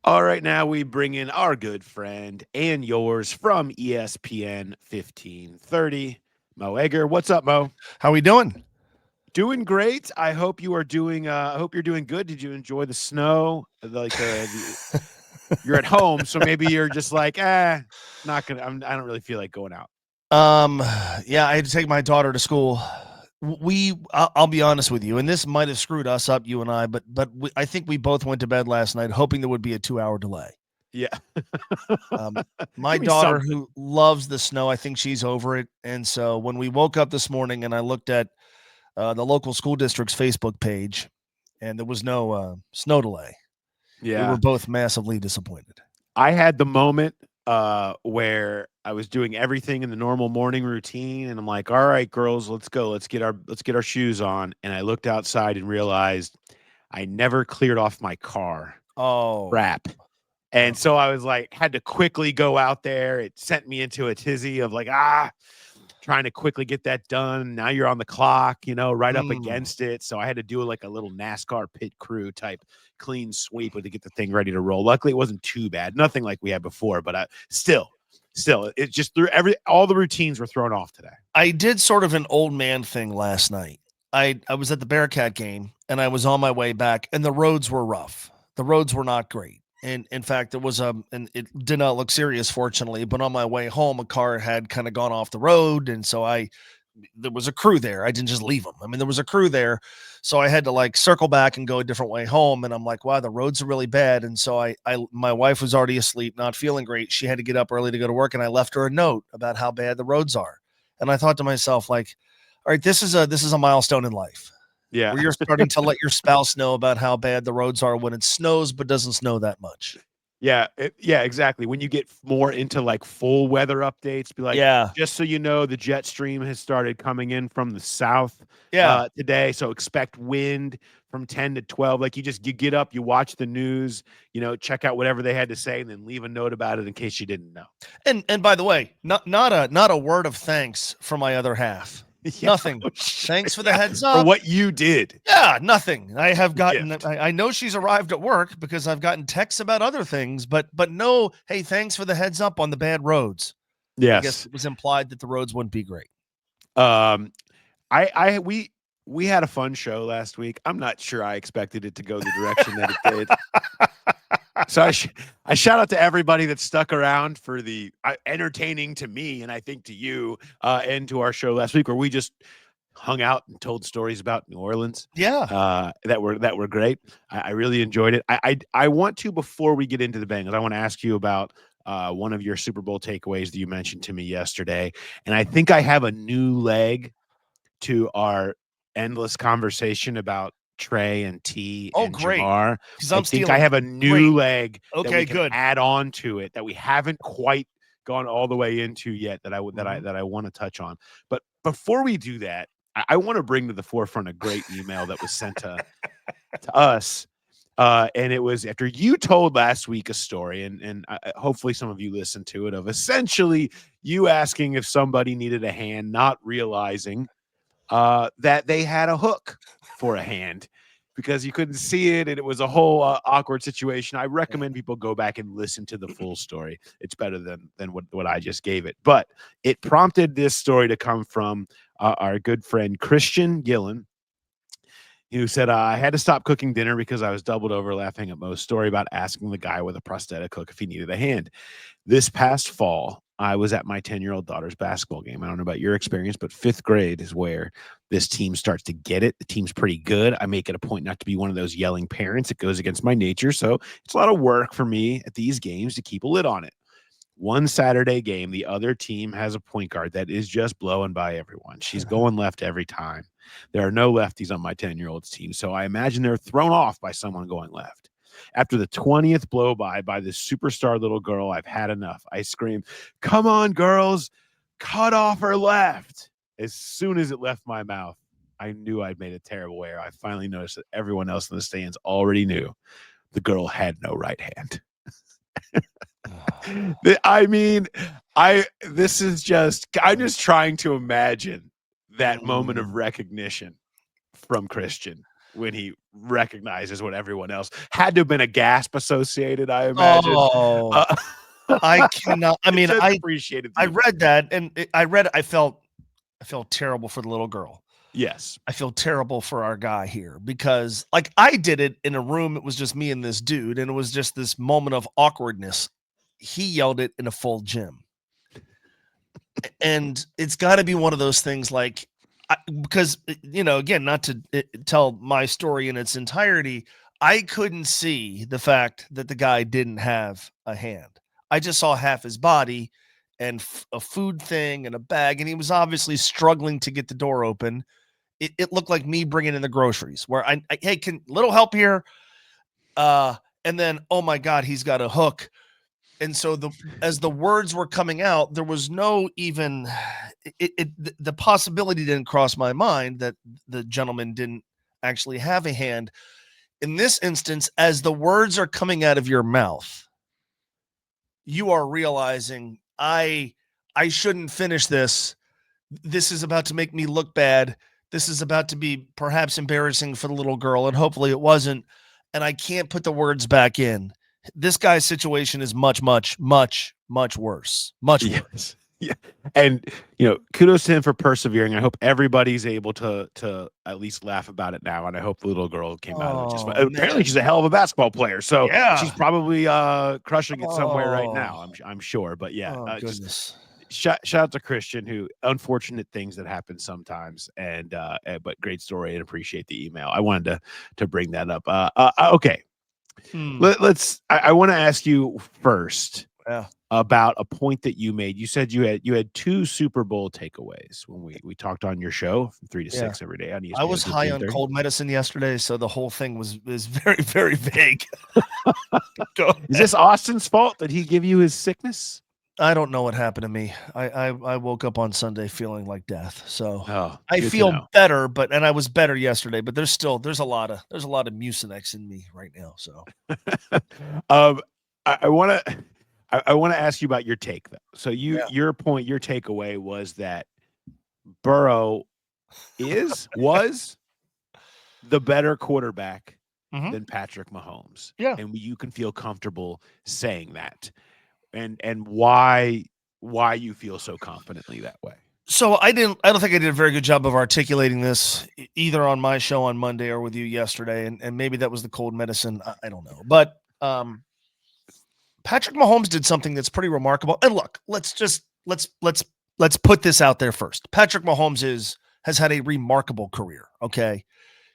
All right, now we bring in our good friend and yours from ESPN 1530, Mo Egger. What's up, Mo? How we doing? Doing great. I hope you are doing. I hope you're doing good. Did you enjoy the snow? Like you're at home, so maybe you're just like, not gonna. I don't really feel like going out. Um, yeah, I had to take my daughter to school. I'll be honest with you, and this might have screwed us up, you and I, but I think we both went to bed last night hoping there would be a 2 hour delay. Yeah. Um, my Give me daughter, something. who loves the snow, I think she's over it. And so when we woke up this morning and I looked at the local school district's Facebook page, and there was no snow delay, we were Yeah. both massively disappointed. I had the moment where I was doing everything in the normal morning routine, and I'm like, "All right, girls, let's go. Let's get our shoes on." And I looked outside and realized I never cleared off my car. Oh, Crap. And so I was like, had to quickly go out there. It sent me into a tizzy of like, trying to quickly get that done. Now you're on the clock, right up mm. against it. So I had to do like a little NASCAR pit crew type clean sweep to get the thing ready to roll. Luckily, it wasn't too bad. Nothing like we had before, but still, it just threw all the routines were thrown off today. I did sort of an old man thing last night. I was at the Bearcat game and I was on my way back and the roads were rough. The roads were not great. And in fact, there was and it did not look serious, fortunately. But on my way home, a car had kind of gone off the road, and so there was a crew there. I didn't just leave them. I mean, there was a crew there, so I had to like circle back and go a different way home. And I'm like, wow, the roads are really bad. And so my wife was already asleep, not feeling great. She had to get up early to go to work, and I left her a note about how bad the roads are. And I thought to myself, like, all right, this is a milestone in life Yeah. where you're starting to let your spouse know about how bad the roads are when it snows, but doesn't snow that much. Yeah, exactly. When you get more into like full weather updates, be like, Yeah, just so you know, the jet stream has started coming in from the south yeah. today. So expect wind from 10 to 12. Like you get up, you watch the news, check out whatever they had to say, and then leave a note about it in case you didn't know. And by the way, not a word of thanks for my other half. Yeah, Nothing. oh, shit, Thanks for the yeah, heads for up. what you did. Yeah, nothing. I have The gotten. gift. I know she's arrived at work because I've gotten texts about other things, but no. Hey, thanks for the heads up on the bad roads. I guess Yes. it was implied that the roads wouldn't be great. Um, I we had a fun show last week. I'm not sure I expected it to go the direction that it did. So I shout out to everybody that stuck around for the entertaining to me and I think to you and to our show last week where we just hung out and told stories about New Orleans Yeah. that were great. I really enjoyed it. I want to before we get into the Bengals, I want to ask you about one of your Super Bowl takeaways that you mentioned to me yesterday, and I think I have a new leg to our endless conversation about Trey and T Oh, and great. Jamar. Because I I'm think I stealing have it. a Great. new leg that we Okay, can good. add on to it that we haven't quite gone all the way into yet that I would Mhm. that I want to touch on. But before we do that, I want to bring to the forefront a great email that was sent to us. And it was after you told last week a story, and hopefully some of you listened to it, of essentially you asking if somebody needed a hand, not realizing that they had a hook for a hand because you couldn't see it and it was a whole awkward situation. I Yeah. recommend people go back and listen to the full story. It's better than what I just gave it. But it prompted this story to come from our good friend Christian Gillen, who said, I had to stop cooking dinner because I was doubled over laughing at Mo's story about asking the guy with a prosthetic hook if he needed a hand. This past fall, I was at my 10-year-old daughter's basketball game. I don't know about your experience, but fifth grade is where this team starts to get it. The team's pretty good. I make it a point not to be one of those yelling parents. It goes against my nature. So it's a lot of work for me at these games to keep a lid on it. One Saturday game, the other team has a point guard that is just blowing by everyone. She's going left every time. There are no lefties on my 10-year-old's team. So I imagine they're thrown off by someone going left. After the 20th blow by this superstar little girl, I've had enough. I scream, "Come on, girls, cut off her left." As soon as it left my mouth, I knew I'd made a terrible error. I finally noticed that everyone else in the stands already knew the girl had no right hand. I mean, this is just I'm just trying to imagine that moment of Mm. recognition from Christian. when he recognizes what everyone else had to have been a gasp associated, I imagine. Oh, I cannot. I It mean, says appreciated I humor. read that, and I felt terrible for the little girl. Yes. I feel terrible for our guy here because, like, I did it in a room. It was just me and this dude, and it was just this moment of awkwardness. He yelled it in a full gym. And it's got to be one of those things like, because, again, not to tell my story in its entirety, I couldn't see the fact that the guy didn't have a hand. I just saw half his body and a food thing and a bag, and he was obviously struggling to get the door open. It looked like me bringing in the groceries where hey, can little help here? And then, oh my God, he's got a hook. And so as the words were coming out, there was no even the possibility didn't cross my mind that the gentleman didn't actually have a hand. In this instance, as the words are coming out of your mouth, you are realizing I shouldn't finish this. This is about to make me look bad. This is about to be perhaps embarrassing for the little girl, and hopefully it wasn't. And I can't put the words back in. This guy's situation is much, much, much, much worse. Much worse. Yeah. And, kudos to him for persevering. I hope everybody's able to at least laugh about it now. And I hope the little girl came out of it just fine. Apparently she's a hell of a basketball player. So she's probably crushing it somewhere right now. I'm sure. But yeah, goodness. Shout out to Christian, who unfortunate things that happen sometimes, but great story and appreciate the email. I wanted to bring that up. Okay. I want to ask you first about a point that you made. You said you had 2 Super Bowl takeaways when we talked on your show from 3 to 6 every day on ESPN. I was high on cold medicine yesterday, so the whole thing was very, very vague. Is this Austin's fault? Did he give you his sickness? I don't know what happened to me. I woke up on Sunday feeling like death. So I good feel better, and I was better yesterday, but there's a lot of Mucinex in me right now. So I want to ask you about your take though. So your takeaway was that Burrow was the better quarterback than Patrick Mahomes. Yeah. And you can feel comfortable saying that. And why you feel so confidently that way. So I don't think I did a very good job of articulating this either on my show on Monday or with you yesterday. And maybe that was the cold medicine. I don't know. But Patrick Mahomes did something that's pretty remarkable. And look, let's put this out there first. Patrick Mahomes has had a remarkable career. Okay.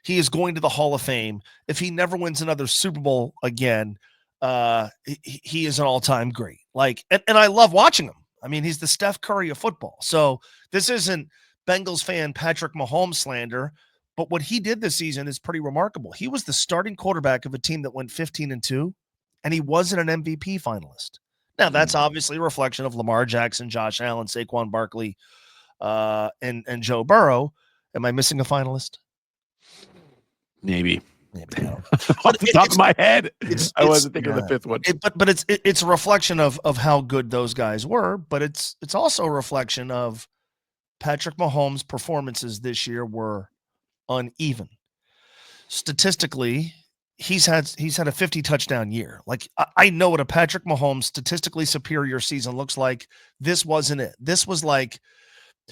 He is going to the Hall of Fame. If he never wins another Super Bowl again, he is an all-time great. And I love watching him. I mean, he's the Steph Curry of football. So this isn't Bengals fan Patrick Mahomes slander, but what he did this season is pretty remarkable. He was the starting quarterback of a team that went 15-2, and he wasn't an MVP finalist. Now, that's obviously a reflection of Lamar Jackson, Josh Allen, Saquon Barkley, and Joe Burrow. Am I missing a finalist? Maybe off the top of my head, I wasn't thinking of the fifth one. But it's a reflection of how good those guys were. But it's also a reflection of Patrick Mahomes' performances this year were uneven. Statistically, he's had a 50 touchdown year. I know what a Patrick Mahomes statistically superior season looks like. This wasn't it. This was like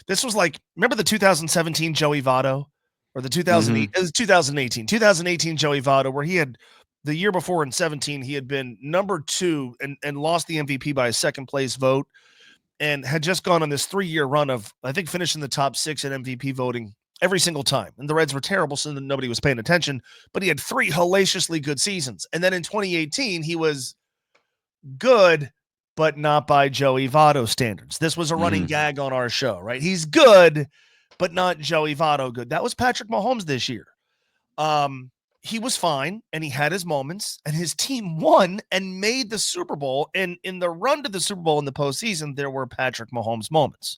remember the 2017 Joey Votto? Or the 2008, it was 2018 Joey Votto, where he had the year before in 17, he had been number 2 and lost the MVP by a second place vote and had just gone on this 3-year run of, I think, finishing the top 6 in MVP voting every single time. And the Reds were terrible, so nobody was paying attention, but he had 3 hellaciously good seasons. And then in 2018, he was good, but not by Joey Votto standards. This was a running gag on our show, right? He's good, but not Joey Votto good. That was Patrick Mahomes this year. He was fine, and he had his moments, and his team won and made the Super Bowl. And in the run to the Super Bowl in the postseason, there were Patrick Mahomes moments.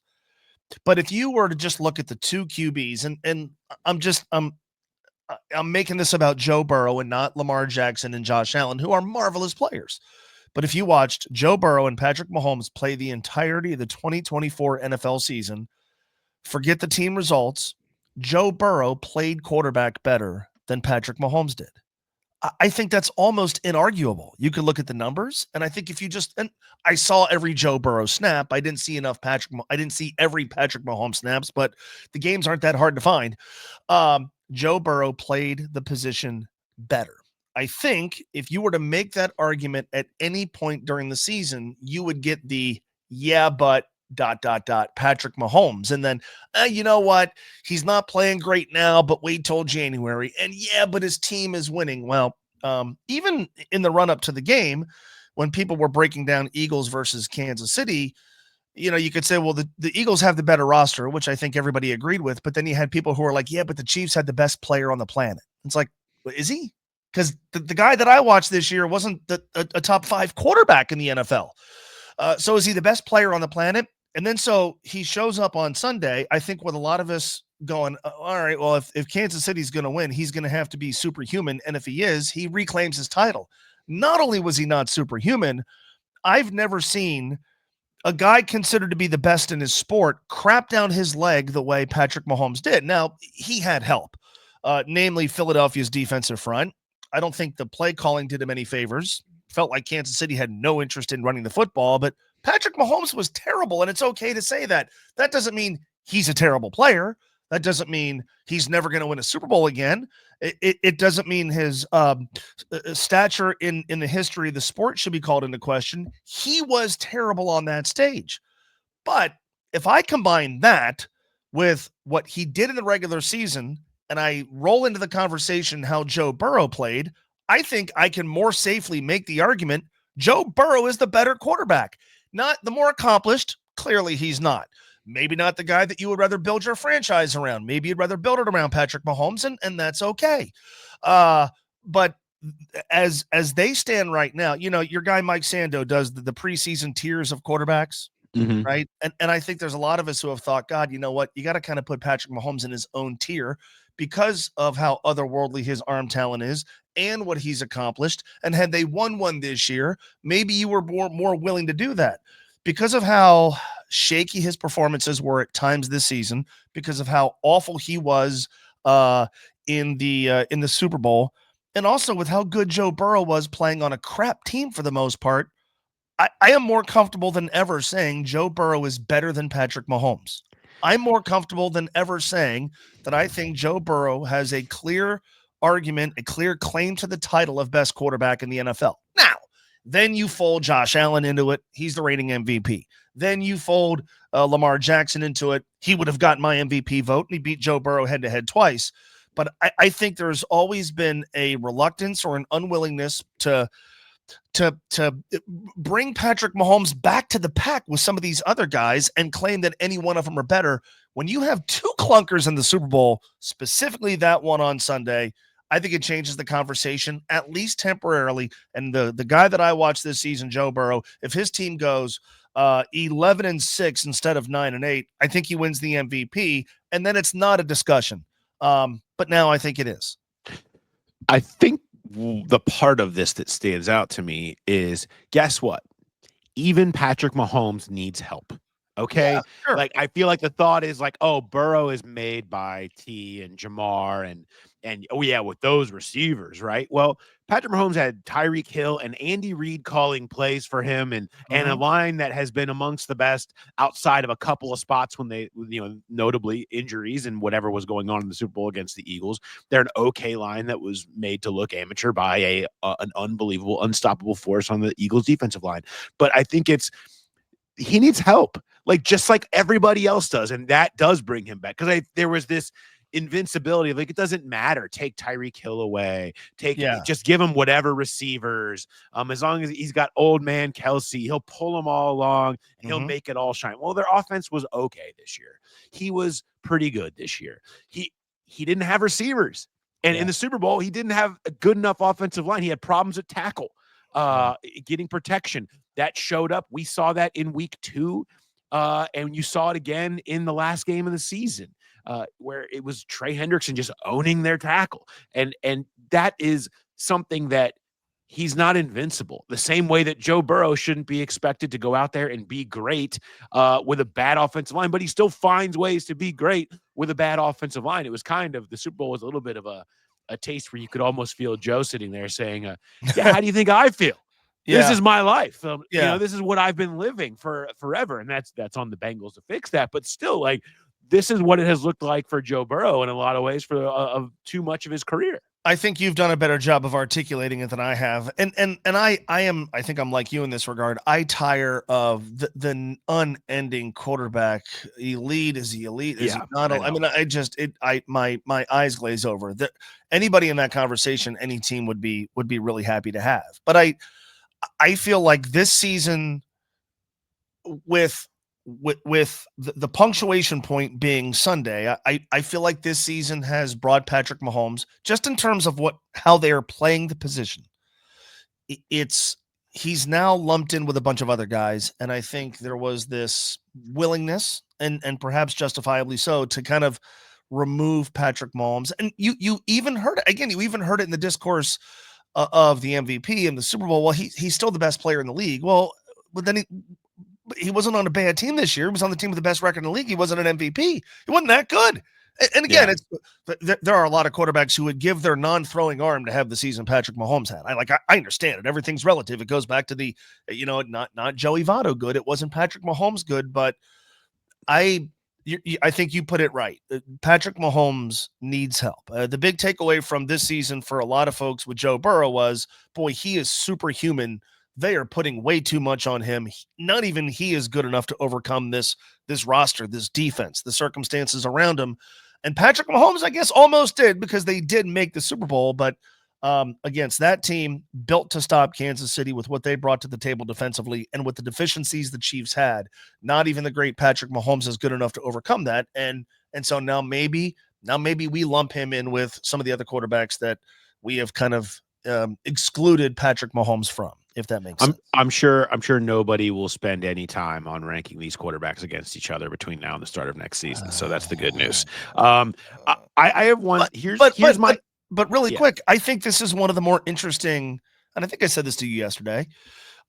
But if you were to just look at the 2 QBs, and I'm making this about Joe Burrow and not Lamar Jackson and Josh Allen, who are marvelous players. But if you watched Joe Burrow and Patrick Mahomes play the entirety of the 2024 NFL season, forget the team results, Joe Burrow played quarterback better than Patrick Mahomes did. I think that's almost inarguable. You could look at the numbers, and I think if you just and I saw every Joe Burrow snap. I didn't see enough Patrick. I didn't see every Patrick Mahomes snaps, but the games aren't that hard to find. Joe Burrow played the position better. I think if you were to make that argument at any point during the season, you would get the yeah, but Patrick Mahomes. And then, you know what? He's not playing great now, but wait till January. And yeah, but his team is winning. Well, even in the run up to the game, when people were breaking down Eagles versus Kansas City, you could say, well, the Eagles have the better roster, which I think everybody agreed with. But then you had people who were like, yeah, but the Chiefs had the best player on the planet. It's like, well, is he? Because the guy that I watched this year wasn't a top 5 quarterback in the NFL. So is he the best player on the planet? And then so he shows up on Sunday, I think with a lot of us going, all right, well, if Kansas City's going to win, he's going to have to be superhuman. And if he is, he reclaims his title. Not only was he not superhuman, I've never seen a guy considered to be the best in his sport crap down his leg the way Patrick Mahomes did. Now, he had help, namely Philadelphia's defensive front. I don't think the play calling did him any favors. Felt like Kansas City had no interest in running the football, but Patrick Mahomes was terrible, and it's okay to say that. That doesn't mean he's a terrible player. That doesn't mean he's never going to win a Super Bowl again. It doesn't mean his stature in the history of the sport should be called into question. He was terrible on that stage. But if I combine that with what he did in the regular season and I roll into the conversation how Joe Burrow played, I think I can more safely make the argument Joe Burrow is the better quarterback. Not the more accomplished. Clearly, he's not. Maybe not the guy that you would rather build your franchise around. Maybe you'd rather build it around Patrick Mahomes, and that's okay. But as they stand right now, your guy Mike Sando does the preseason tiers of quarterbacks, right? And I think there's a lot of us who have thought, God, you know what? You got to kind of put Patrick Mahomes in his own tier because of how otherworldly his arm talent is and what he's accomplished. And had they won one this year, maybe you were more willing to do that. Because of how shaky his performances were at times this season, because of how awful he was in the Super Bowl, and also with how good Joe Burrow was playing on a crap team for the most part, I am more comfortable than ever saying Joe Burrow is better than Patrick Mahomes. I'm more comfortable than ever saying that I think Joe Burrow has a clear argument, a clear claim to the title of best quarterback in the NFL. Now, then you fold Josh Allen into it. He's the reigning MVP. Then you fold Lamar Jackson into it. He would have gotten my MVP vote, and he beat Joe Burrow head-to-head twice. But I think there's always been a reluctance or an unwillingness to bring Patrick Mahomes back to the pack with some of these other guys and claim that any one of them are better. When you have 2 clunkers in the Super Bowl, specifically that one on Sunday, I think it changes the conversation, at least temporarily. And the guy that I watched this season, Joe Burrow, if his team goes 11-6 instead of 9-8, I think he wins the MVP. And then it's not a discussion. But now I think it is. I think the part of this that stands out to me is, guess what? Even Patrick Mahomes needs help. Okay. Yeah, sure. Like, I feel like the thought is like, oh, Burrow is made by T and Jamar and oh yeah, with those receivers, right? Well, Patrick Mahomes had Tyreek Hill and Andy Reid calling plays for him and a line that has been amongst the best outside of a couple of spots when they, notably injuries and whatever was going on in the Super Bowl against the Eagles. They're an okay line that was made to look amateur by an unbelievable, unstoppable force on the Eagles defensive line. But I think he needs help, just like everybody else does. And that does bring him back. Because there was this invincibility, it doesn't matter. Take Tyreek Hill away. Just give him whatever receivers. As long as he's got old man Kelsey, he'll pull them all along and he'll make it all shine. Well, their offense was okay this year. He was pretty good this year. He didn't have receivers. And in the Super Bowl, he didn't have a good enough offensive line. He had problems at tackle, getting protection. That showed up. We saw that in week 2. And you saw it again in the last game of the season, where it was Trey Hendrickson just owning their tackle. And that is something that he's not invincible. The same way that Joe Burrow shouldn't be expected to go out there and be great with a bad offensive line, but he still finds ways to be great with a bad offensive line. It was kind of, the Super Bowl was a little bit of a a taste where you could almost feel Joe sitting there saying, "Yeah, how do you think I feel? This Yeah. is my life. Yeah. This is what I've been living for forever." And that's on the Bengals to fix that. But still, like, this is what it has looked like for Joe Burrow in a lot of ways for too much of his career. I think you've done a better job of articulating it than I have. And I think I'm like you in this regard. I tire of the unending quarterback. Elite, is he elite? Is he not? I mean, my eyes glaze over. Anybody in that conversation, any team would be really happy to have. But I feel like this season, with the punctuation point being Sunday, I feel like this season has brought Patrick Mahomes, just in terms of how they are playing the position. He's now lumped in with a bunch of other guys, and I think there was this willingness, and perhaps justifiably so, to kind of remove Patrick Mahomes. And you even heard it again. You even heard it in the discourse of the MVP in the Super Bowl. Well, he's still the best player in the league. Well, but then he wasn't on a bad team this year. He was on the team with the best record in the league. He wasn't an MVP. He wasn't that good. And again, there are a lot of quarterbacks who would give their non-throwing arm to have the season Patrick Mahomes had. I understand it. Everything's relative. It goes back to the, not Joey Votto good. It wasn't Patrick Mahomes good, but I think you put it right. Patrick Mahomes needs help. The big takeaway from this season for a lot of folks with Joe Burrow was, boy, he is superhuman. They are putting way too much on him. Not even he is good enough to overcome this roster, this defense, the circumstances around him. And Patrick Mahomes, I guess, almost did, because they did make the Super Bowl. But against that team built to stop Kansas City with what they brought to the table defensively and with the deficiencies the Chiefs had, not even the great Patrick Mahomes is good enough to overcome that. And so now maybe we lump him in with some of the other quarterbacks that we have kind of excluded Patrick Mahomes from, if that makes sense. I'm sure nobody will spend any time on ranking these quarterbacks against each other between now and the start of next season. So that's the good news. I have one. But really quick, I think this is one of the more interesting, and I think I said this to you yesterday,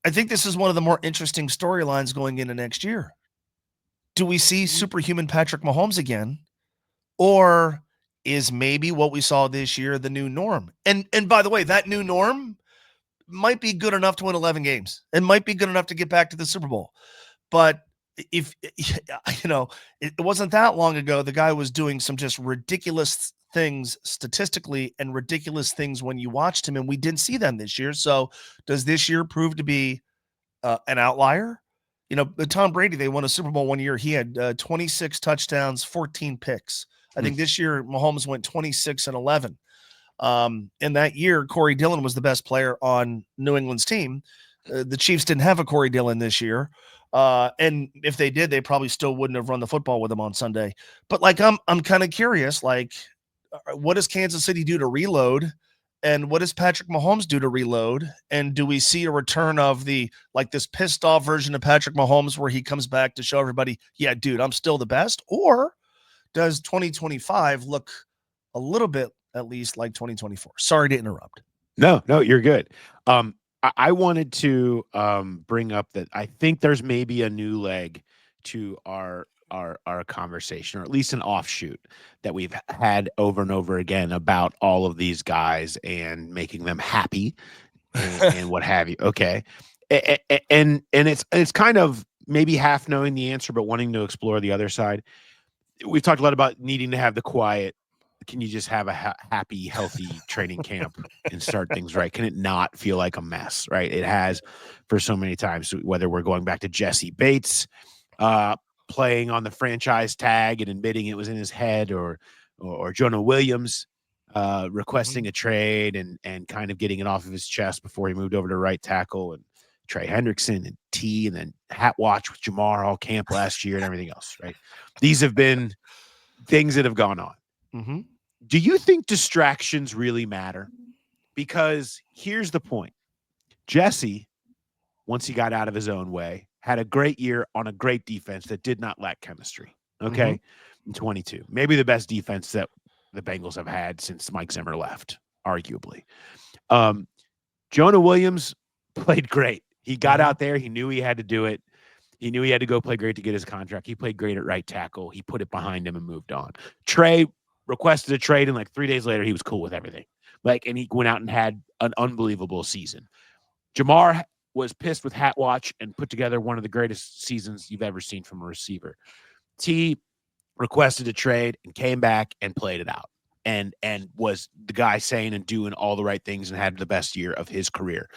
I think this is one of the more interesting storylines going into next year. Do we see superhuman Patrick Mahomes again? Or is maybe what we saw this year the new norm? And by the way, that new norm might be good enough to win 11 games. It might be good enough to get back to the Super Bowl. But if, it wasn't that long ago, the guy was doing some just ridiculous things statistically and ridiculous things when you watched him, and we didn't see them this year. So does this year prove to be an outlier? Tom Brady, they won a Super Bowl one year. He had 26 touchdowns, 14 picks. I think this year Mahomes went 26-11. In that year, Corey Dillon was the best player on New England's team. The Chiefs didn't have a Corey Dillon this year. And if they did, they probably still wouldn't have run the football with him on Sunday. But I'm kind of curious, what does Kansas City do to reload? And what does Patrick Mahomes do to reload? And do we see a return of this pissed off version of Patrick Mahomes where he comes back to show everybody, yeah, dude, I'm still the best? Or does 2025 look a little bit at least like 2024? Sorry to interrupt. No, you're good. I wanted to bring up that I think there's maybe a new leg to our conversation, or at least an offshoot that we've had over and over again about all of these guys and making them happy and what have you. Okay. And it's kind of maybe half knowing the answer, but wanting to explore the other side. We've talked a lot about needing to have the quiet. Can you just have a happy, healthy training camp and start things right? Can it not feel like a mess, right? It has for so many times, whether we're going back to Jesse Bates, playing on the franchise tag and admitting it was in his head, or Jonah Williams requesting a trade and kind of getting it off of his chest before he moved over to right tackle, and Trey Hendrickson and T, and then hat watch with Jamar all camp last year and everything else, right? These have been things that have gone on. Mm-hmm. Do you think distractions really matter? Because here's the point. Jesse, once he got out of his own way, had a great year on a great defense that did not lack chemistry. Okay. In 22, maybe the best defense that the Bengals have had since Mike Zimmer left, arguably. Jonah Williams played great. He got out there. He knew he had to do it. He knew he had to go play great to get his contract. He played great at right tackle. He put it behind him and moved on. Trey requested a trade, and like 3 days later, he was cool with everything. Like, and he went out and had an unbelievable season. Jamar was pissed with Hat Watch and put together one of the greatest seasons you've ever seen from a receiver. T requested a trade and came back and played it out and was the guy saying and doing all the right things and had the best year of his career.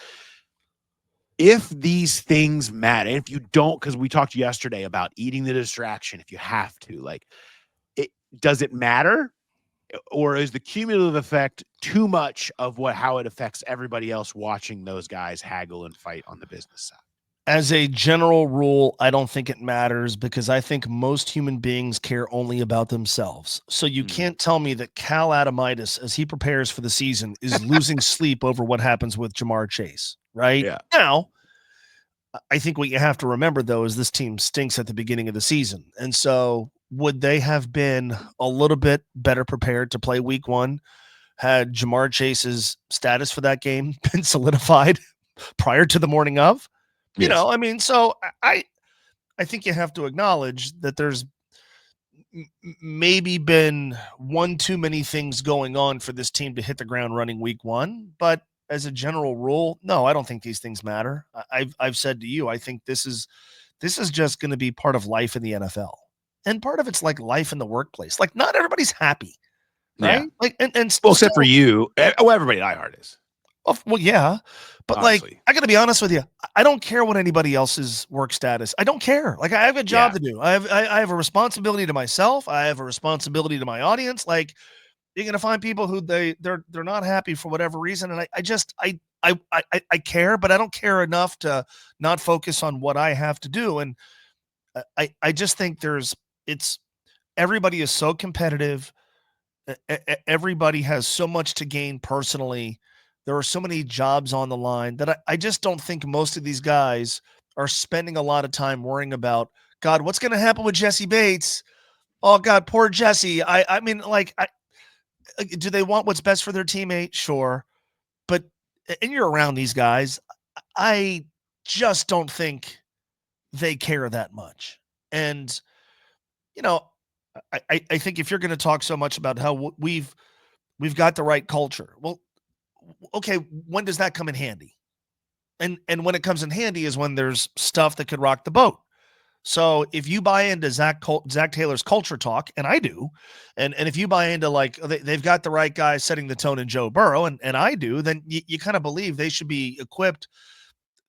If these things matter, if you don't, because we talked yesterday about eating the distraction, if you have to, like, does it matter? Or is the cumulative effect too much of how it affects everybody else watching those guys haggle and fight on the business side? As a general rule, I don't think it matters because I think most human beings care only about themselves. So you can't tell me that Cal Adamitis, as he prepares for the season, is losing sleep over what happens with Jamar Chase, right? Yeah. Now, I think what you have to remember, though, is this team stinks at the beginning of the season. And so would they have been a little bit better prepared to play week one had Jamar Chase's status for that game been solidified prior to the morning of? You know, I mean, so I think you have to acknowledge that there's maybe been one too many things going on for this team to hit the ground running week one. But as a general rule, no, I don't think these things matter. I've said to you, I think this is just going to be part of life in the NFL, and part of it's like life in the workplace. Like not everybody's happy, right? Yeah. Like and well, except for you. Oh, everybody at iHeart is. Well, yeah, but Honestly. like I got to be honest with you, I don't care what anybody else's work status. I don't care. Like I have a job to do. I have a responsibility to myself. I have a responsibility to my audience. Like you're gonna find people who they're not happy for whatever reason, and I care, but I don't care enough to not focus on what I have to do. And I just think it's everybody is so competitive. Everybody has so much to gain personally. There are so many jobs on the line that I just don't think most of these guys are spending a lot of time worrying about, God, what's going to happen with Jesse Bates? Oh, God, poor Jesse. I mean, like, do they want what's best for their teammate? Sure. But, and you're around these guys, I just don't think they care that much. And, you know, I think if you're going to talk so much about how we've got the right culture, well, okay, when does that come in handy? And when it comes in handy is when there's stuff that could rock the boat. So if you buy into Zach Taylor's culture talk, and I do, and if you buy into like they've got the right guy setting the tone in Joe Burrow, and I do, then you kind of believe they should be equipped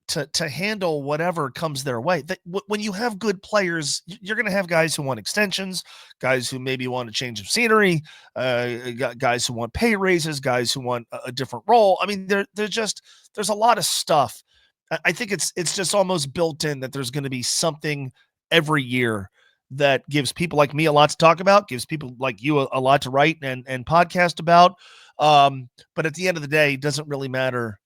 to handle whatever comes their way. When you have good players, you're going to have guys who want extensions, guys who maybe want a change of scenery, guys who want pay raises, guys who want a different role. I mean, there's a lot of stuff. I think it's just almost built in that there's going to be something every year that gives people like me a lot to talk about, gives people like you a lot to write and podcast about. But at the end of the day, it doesn't really matter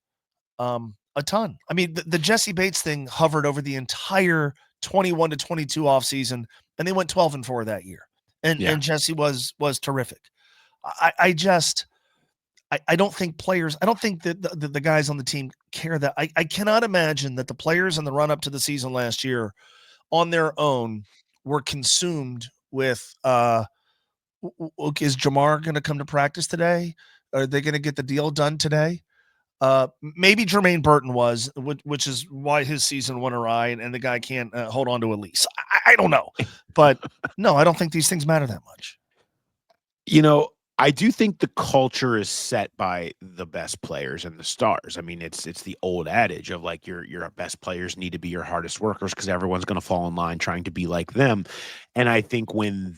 a ton. I mean, the Jesse Bates thing hovered over the entire 21 to 22 offseason, and they went 12-4 that year. And Jesse was terrific. I don't think players, I don't think that the guys on the team care that. I cannot imagine that the players in the run up to the season last year on their own were consumed with, is Jamar going to come to practice today? Are they going to get the deal done today? Maybe Jermaine Burton was, which is why his season went awry and the guy can't hold on to a lease. I don't know, but no, I don't think these things matter that much. You know, I do think the culture is set by the best players and the stars. I mean, it's the old adage of like your best players need to be your hardest workers because everyone's going to fall in line trying to be like them. And I think when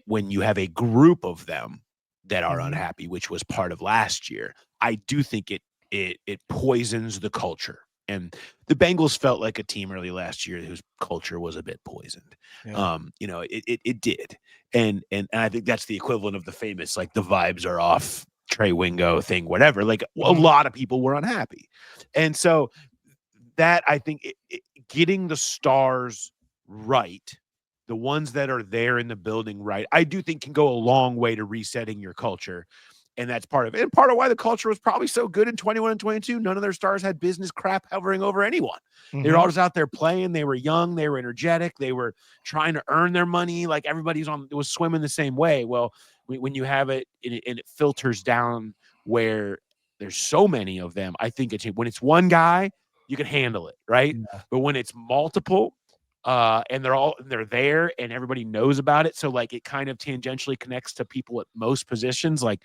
you have a group of them that are unhappy, which was part of last year, I do think it poisons the culture. And the Bengals felt like a team early last year whose culture was a bit poisoned. Yeah. You know, it did. And I think that's the equivalent of the famous, like, the vibes are off Trey Wingo thing, whatever. Like, a lot of people were unhappy. And so that, I think, getting the stars right, the ones that are there in the building right, I do think can go a long way to resetting your culture. And that's part of it. And part of why the culture was probably so good in 21 and 22. None of their stars had business crap hovering over anyone. They were all just out there playing. They were young. They were energetic. They were trying to earn their money. Like everybody was swimming the same way. Well, when you have it and it filters down where there's so many of them, I think it's when it's one guy, you can handle it, right? Yeah. But when it's multiple, and they're there and everybody knows about it, so like it kind of tangentially connects to people at most positions. Like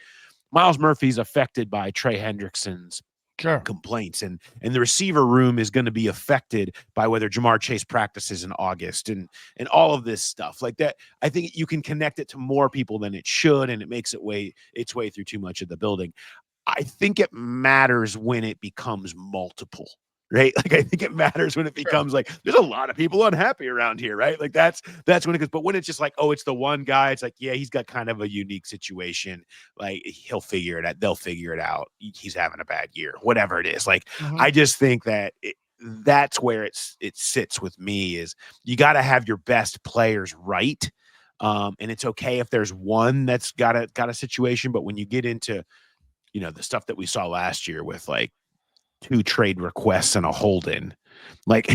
Miles Murphy's affected by Trey Hendrickson's Sure. complaints, and the receiver room is going to be affected by whether Jamar Chase practices in August and all of this stuff like that. I think you can connect it to more people than it should, and it makes its way through too much of the building. I think it matters when it becomes multiple, right? Like I think it matters when it Sure. becomes like there's a lot of people unhappy around here, right? Like that's when it goes. But when it's just like, oh, it's the one guy, it's like, yeah, he's got kind of a unique situation. Like he'll figure it out. They'll figure it out. He's having a bad year, whatever it is. Like Mhm. I just think that that's where it sits with me is you got to have your best players right. And it's okay if there's one that's got a situation, but when you get into the stuff that we saw last year with like 2 trade requests and a hold-in, like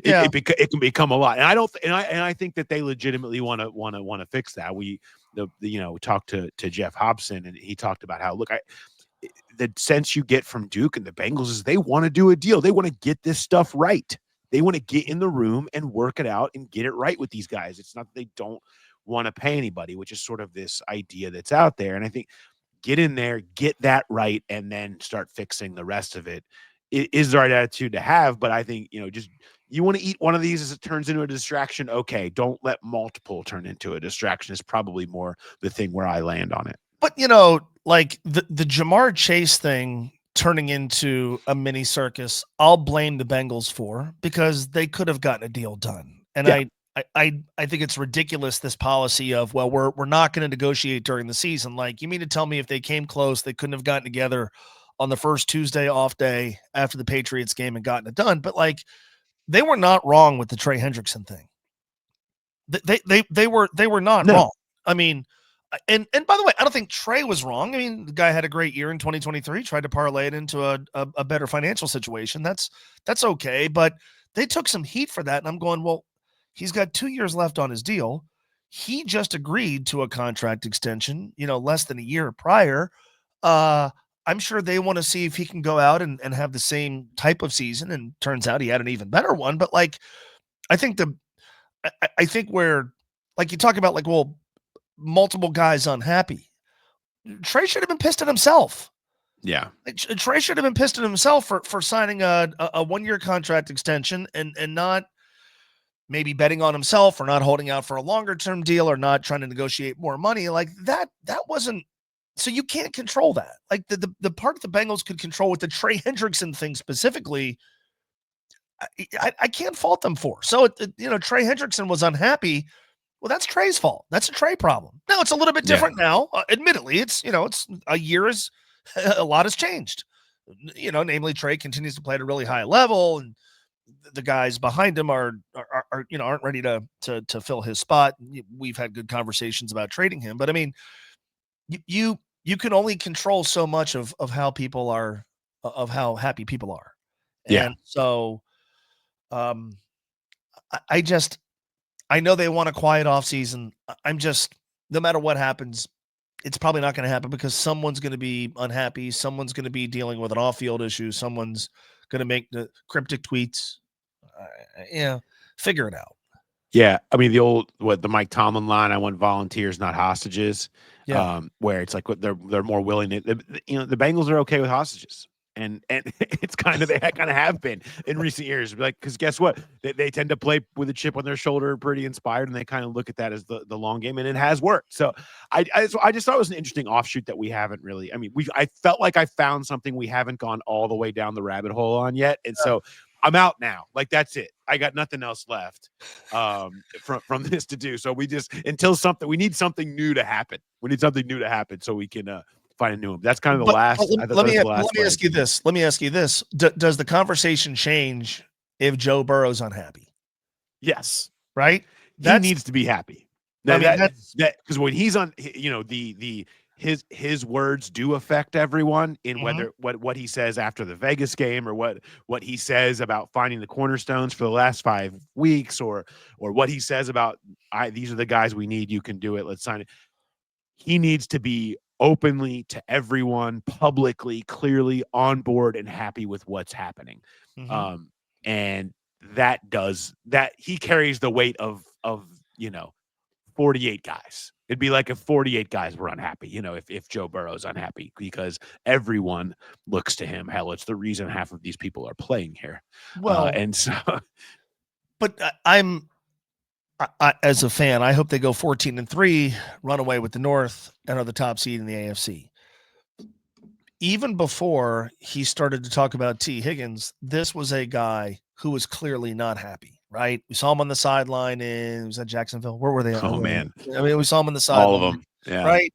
Yeah. it can become a lot. And I don't and I think that they legitimately want to fix that. We talked to Jeff Hobson, and he talked about how the sense you get from Duke and the Bengals is they want to do a deal. They want to get this stuff right. They want to get in the room and work it out and get it right with these guys. It's not that they don't want to pay anybody, which is sort of this idea that's out there. And I think get in there, get that right, and then start fixing the rest of it is the right attitude to have. But I think, just you want to eat one of these as it turns into a distraction. Okay, don't let multiple turn into a distraction is probably more the thing where I land on it. But like the Jamar Chase thing turning into a mini circus, I'll blame the Bengals for because they could have gotten a deal done. And Yeah. I think it's ridiculous, this policy of, well, we're not going to negotiate during the season. Like, you mean to tell me if they came close, they couldn't have gotten together on the first Tuesday off day after the Patriots game and gotten it done? But like, they were not wrong with the Trey Hendrickson thing. They were not No. wrong. I mean, and by the way, I don't think Trey was wrong. I mean, the guy had a great year in 2023, tried to parlay it into a better financial situation. That's okay. But they took some heat for that. And I'm going, well, he's got 2 years left on his deal. He just agreed to a contract extension, less than a year prior. I'm sure they want to see if he can go out and have the same type of season. And turns out he had an even better one. But like, I think I think where, like, you talk about, like, well, multiple guys unhappy. Trey should have been pissed at himself. Yeah. Like, Trey should have been pissed at himself for signing a 1-year contract extension and not maybe betting on himself or not holding out for a longer term deal or not trying to negotiate more money. Like that wasn't. So you can't control that. Like the part the Bengals could control with the Trey Hendrickson thing specifically, I can't fault them for. So, Trey Hendrickson was unhappy. Well, that's Trey's fault. That's a Trey problem. Now it's a little bit different now. Admittedly, it's a year is a lot has changed. Namely Trey continues to play at a really high level, and the guys behind him aren't ready to fill his spot. We've had good conversations about trading him, but I mean, you can only control so much of how people are, of how happy people are, and so I know they want a quiet off season. I'm just, no matter what happens, it's probably not going to happen because someone's going to be unhappy. Someone's going to be dealing with an off-field issue. Someone's going to make the cryptic tweets. Figure it out. Yeah, I mean the Mike Tomlin line, I want volunteers, not hostages. Yeah. Where it's like they're more willing to, the Bengals are okay with hostages, and it's kind of they kind of have been in recent years, like because guess what, they tend to play with a chip on their shoulder, pretty inspired, and they kind of look at that as the long game, and it has worked. So I just thought it was an interesting offshoot that we haven't really. I mean, I felt like I found something we haven't gone all the way down the rabbit hole on yet, and so I'm out now. Like that's it. I got nothing else left from this to do. So we just we need something new to happen. We need something new to happen so we can find a new one. That's kind of the last. Let me ask you this. Let me ask you this. Does the conversation change if Joe Burrow's unhappy? Yes. Right. He needs to be happy. Because when he's on, his words do affect everyone in whether what he says after the Vegas game or what he says about finding the cornerstones for the last 5 weeks or what he says about these are the guys we need. You can do it. Let's sign it. he needs to be openly to everyone, publicly, clearly on board and happy with what's happening. Mm-hmm. And that he carries the weight of 48 guys. It'd be like if 48 guys were unhappy, if Joe Burrow's unhappy, because everyone looks to him. Hell, it's the reason half of these people are playing here. Well, And so, but as a fan, I hope they go 14-3, run away with the North, and are the top seed in the AFC. Even before he started to talk about T. Higgins, this was a guy who was clearly not happy, right? We saw him on the sideline was that Jacksonville? Where were they? oh man, I mean, we saw him on the all of sideline, them, yeah. right?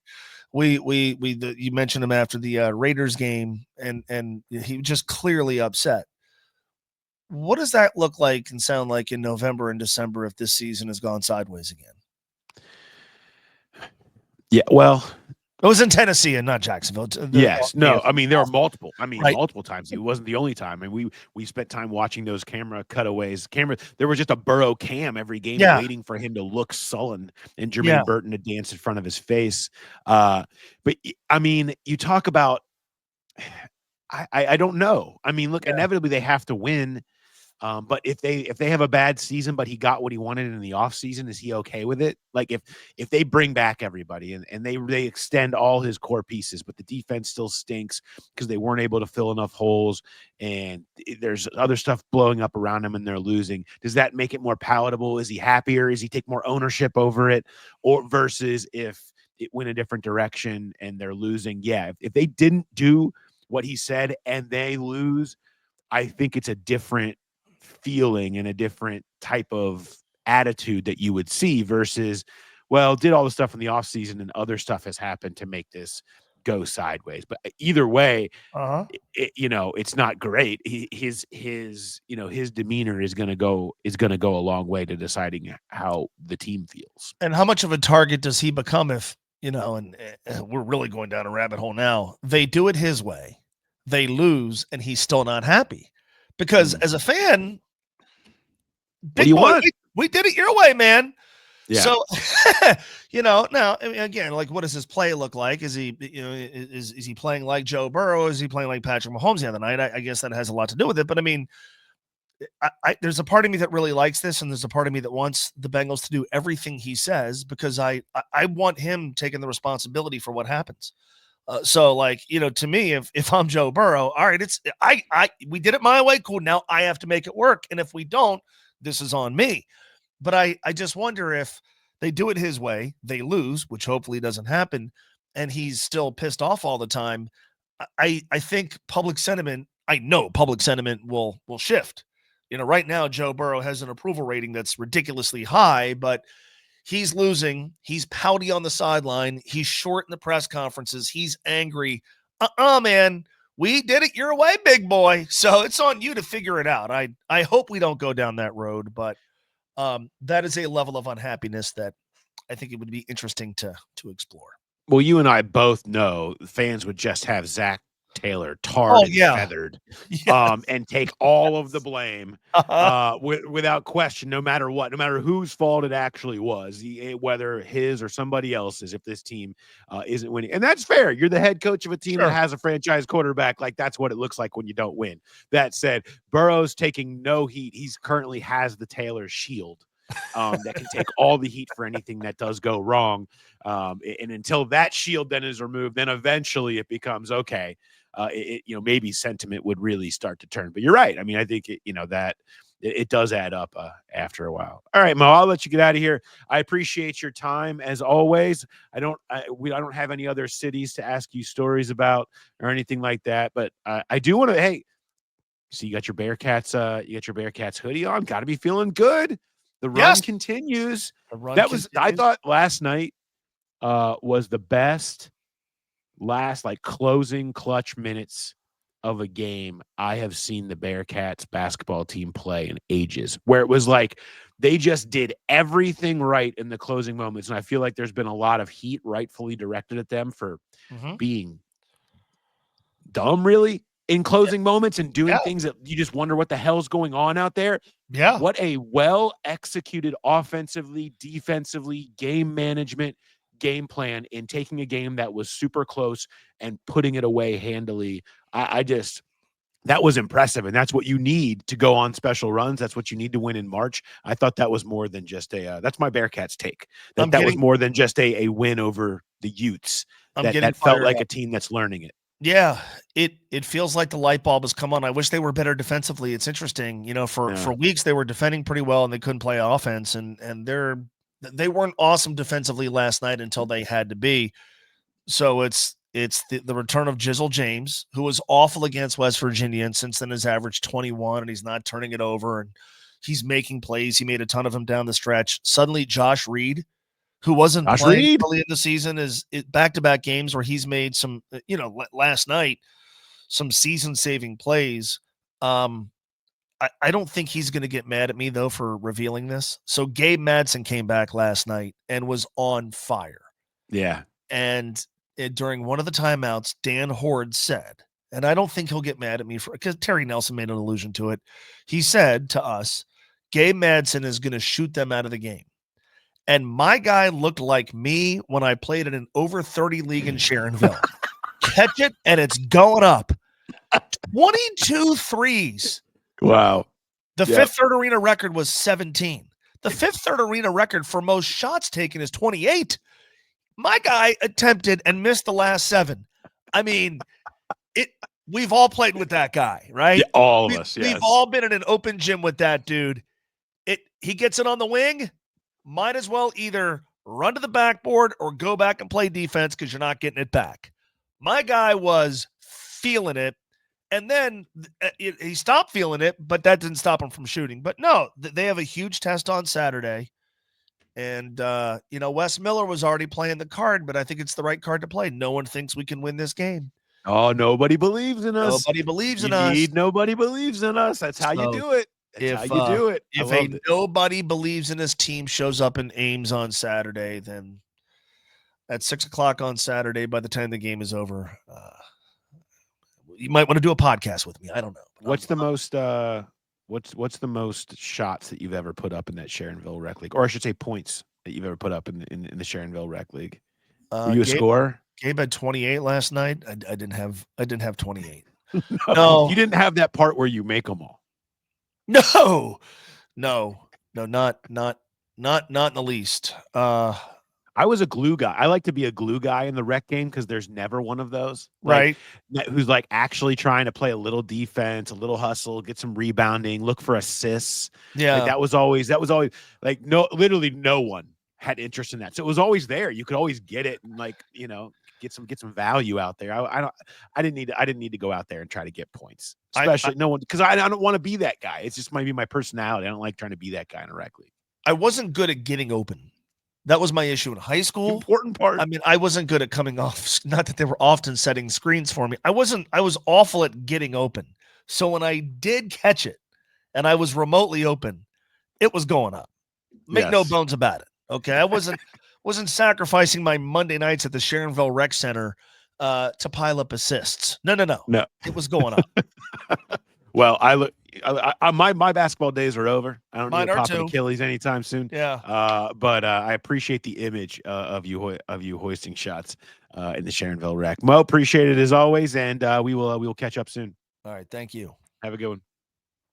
You mentioned him after the Raiders game, and he was just clearly upset. What does that look like and sound like in November and December if this season has gone sideways again? Yeah, well, it was in Tennessee and not Jacksonville. Yes, no, I mean there are multiple. Right. Multiple times. It wasn't the only time. And we spent time watching those camera cutaways. There was just a Burrow cam every game, waiting for him to look sullen and Jermaine Burton to dance in front of his face. But I mean, you talk about. I don't know. I mean, look, inevitably they have to win. But if they have a bad season, but he got what he wanted in the offseason, is he okay with it? Like if they bring back everybody and they extend all his core pieces, but the defense still stinks because they weren't able to fill enough holes and there's other stuff blowing up around him and they're losing. Does that make it more palatable? Is he happier? Is he take more ownership over it? Or versus if it went a different direction and they're losing? Yeah, if they didn't do what he said and they lose, I think it's a different feeling and a different type of attitude that you would see versus, well, did all the stuff in the offseason and other stuff has happened to make this go sideways. But either way, it's not great. His demeanor is going to go a long way to deciding how the team feels. And how much of a target does he become if, and we're really going down a rabbit hole now, they do it his way, they lose, and he's still not happy. Because as a fan, what do you want? We did it your way, man. Yeah. So, now again, like, what does his play look like? Is he, is he playing like Joe Burrow? Is he playing like Patrick Mahomes the other night? I guess that has a lot to do with it. But I mean, there's a part of me that really likes this, and there's a part of me that wants the Bengals to do everything he says because I want him taking the responsibility for what happens. So like, to me, if I'm Joe Burrow, all right, we did it my way. Cool. Now I have to make it work. And if we don't, this is on me. But I just wonder if they do it his way, they lose, which hopefully doesn't happen. And he's still pissed off all the time. I think public sentiment will shift. Right now, Joe Burrow has an approval rating that's ridiculously high, but he's losing. He's pouty on the sideline. He's short in the press conferences. He's angry. Man, we did it your way, big boy. So it's on you to figure it out. I hope we don't go down that road, but that is a level of unhappiness that I think it would be interesting to explore. Well, you and I both know fans would just have Zach Taylor tarred and feathered, and take all of the blame without question, no matter what, no matter whose fault it actually was, whether his or somebody else's, if this team isn't winning. And that's fair. You're the head coach of a team that has a franchise quarterback. Like, that's what it looks like when you don't win. That said, Burrow's taking no heat. He's currently has the Taylor shield that can take all the heat for anything that does go wrong. And until that shield then is removed, then eventually it becomes okay. Maybe sentiment would really start to turn. But you're right. I mean, I think it does add up after a while. All right, Mo, I'll let you get out of here. I appreciate your time as always. I don't have any other cities to ask you stories about or anything like that. But I do want to. Hey, so you got your Bearcats hoodie on. Got to be feeling good. The run continues. I thought last night was the best last closing clutch minutes of a game I have seen the Bearcats basketball team play in ages, where it was like they just did everything right in the closing moments. And I feel like there's been a lot of heat rightfully directed at them for being dumb, really, in closing moments and doing things that you just wonder what the hell's going on out there. Yeah. What a well-executed offensively, defensively, game management game plan in taking a game that was super close and putting it away handily. I just that was impressive, and that's what you need to go on special runs. That's what you need to win in March. I thought that was more than just a. That's my Bearcats take. I'm That was getting more than just a win over the Utes. I'm That getting that felt fired like up. a team that's learning it. Yeah, it feels like the light bulb has come on. I wish they were better defensively. It's interesting, for Yeah. weeks they were defending pretty well and they couldn't play offense, and they weren't awesome defensively last night until they had to be. So it's the return of Jizzle James, who was awful against West Virginia, and since then has averaged 21, and he's not turning it over, and he's making plays. He made a ton of them down the stretch. Suddenly, Josh Reed, who wasn't Josh playing Reed. early in the season, is back-to-back games where he's made some, last night, some season-saving plays. I don't think he's going to get mad at me, though, for revealing this. So Gabe Madsen came back last night and was on fire. Yeah. And during one of the timeouts, Dan Horde said, and I don't think he'll get mad at me because Terry Nelson made an allusion to it. He said to us, Gabe Madsen is going to shoot them out of the game. And my guy looked like me when I played in an over 30 league in Sharonville. Catch it, and it's going up. 22 threes. Wow. The Fifth Third Arena record was 17. The Fifth Third Arena record for most shots taken is 28. My guy attempted and missed the last 7. I mean, we've all played with that guy, right? Yeah, all of us, yes. We've all been in an open gym with that dude. He gets it on the wing, might as well either run to the backboard or go back and play defense because you're not getting it back. My guy was feeling it, and then he stopped feeling it, but that didn't stop him from shooting. But no, they have a huge test on Saturday. And, Wes Miller was already playing the card, but I think it's the right card to play. No one thinks we can win this game. Oh, nobody believes in us. Nobody believes in us. Nobody believes in us. That's how you do it. That's how you do it. If nobody believes in this team shows up in Ames on Saturday, then at 6:00 on Saturday, by the time the game is over, you might want to do a podcast with me. I don't know. What's the most shots that you've ever put up in that Sharonville Rec League, or I should say points that you've ever put up in the Sharonville Rec League? Were you a scorer? Gabe had 28 last night. I didn't have 28. No, you didn't have that part where you make them all. No, not in the least. I was a glue guy. I like to be a glue guy in the rec game because there's never one of those, right? Who's like actually trying to play a little defense, a little hustle, get some rebounding, look for assists. Yeah, that was always like literally no one had interest in that. So it was always there. You could always get it and get some value out there. I didn't need to go out there and try to get points, especially no one, because I don't want to be that guy. It's just maybe my personality. I don't like trying to be that guy in a rec league. I wasn't good at getting open. That was my issue in high school. Important part. I mean, I wasn't good at coming off. Not that they were often setting screens for me. I was awful at getting open. So when I did catch it and I was remotely open, it was going up. Make no bones about it. Okay. I wasn't sacrificing my Monday nights at the Sharonville Rec Center to pile up assists. No. It was going up. Well, my basketball days are over. I don't need to pop an Achilles anytime soon. Yeah. But I appreciate the image of you hoisting shots in the Sharonville Rec. Mo, appreciate it as always, and we will catch up soon. All right, thank you. Have a good one.